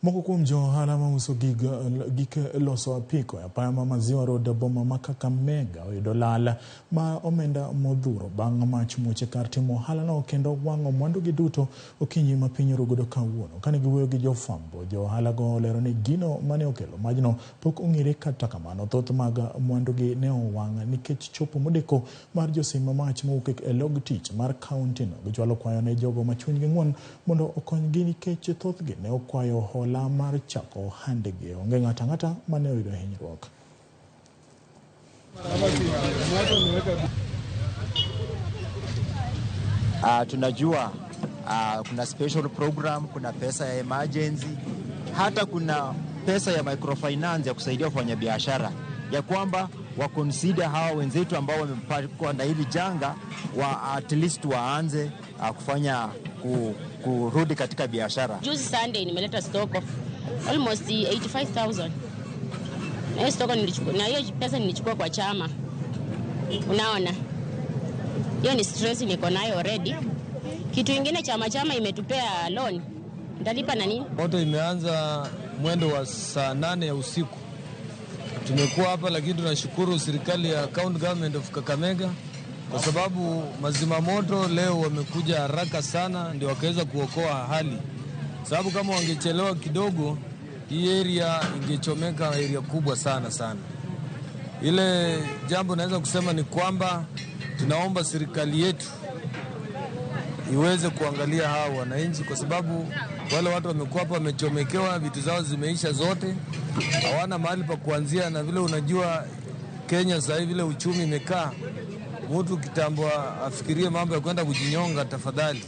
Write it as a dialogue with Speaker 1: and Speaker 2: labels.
Speaker 1: Moko kuom Jo-ohala ma uso gik loso apiko e apaya ma Maziwa Road boma ma Kakamega oyudo lal ma omenda modhuro bang' mach muoche kar timo ohalano kendo wang'o mwandugi duto okinyi ma piny orugodo kawuono. Kane giwuoyo gi jofwambo, jo-ohalago olero ni gino mane okelo majno pok ong'ere, kata kamano thoth mag mwandugi ne owang' nikech chopo modeko mar josim mach mowuok e log tich mar kauntino. Gichwalo kwayo ne jogo ma chunygi ng'won mondo okonygi nikech thothgi ne okwayo hola mar chako handegi. Onge ng'ata ng'ata mane oyudo hinyruok.
Speaker 2: Tunajua kuna special program, kuna pesa ya emergency, hata kuna pesa ya microfinance ya kusaidia wafanya biashara, ya kwamba consider hawa wenzetu ambao wamepatwa na hili janga at least waanze kufanya kurudi katika biashara.
Speaker 3: Juzi Sunday nimeleta stock of almost 85,000. Na hiyo stock nilichukua, na hiyo pesa nilichukua kwa chama. Unaona? Hiyo ni stress niko nayo already. Kitu kingine chama imetupea loan. Ndalipa na nini?
Speaker 4: Moto imeanza mwendo wa saa 8 ya usiku. Tumekuwa hapa, lakini tunashukuru serikali ya County Government of Kakamega kwa sababu mazima moto leo wamekuja haraka sana, ndio wakaweza kuokoa hali. Sababu kama wangechelewa kidogo, hii area ingechomeka, area kubwa sana. Ile jambo naweza kusema ni kwamba tunaomba serikali yetu iweze kuangalia hao wananchi, kwa sababu wale watu wamekuwa hapa wamechomekewa, vitu zao zimeisha zote, hawana mahali pa kuanzia. Na vile unajua Kenya sasa hivi vile uchumi imekaa, mtu kitambo afikirie mambo ya kwenda kujinyonga, tafadhali.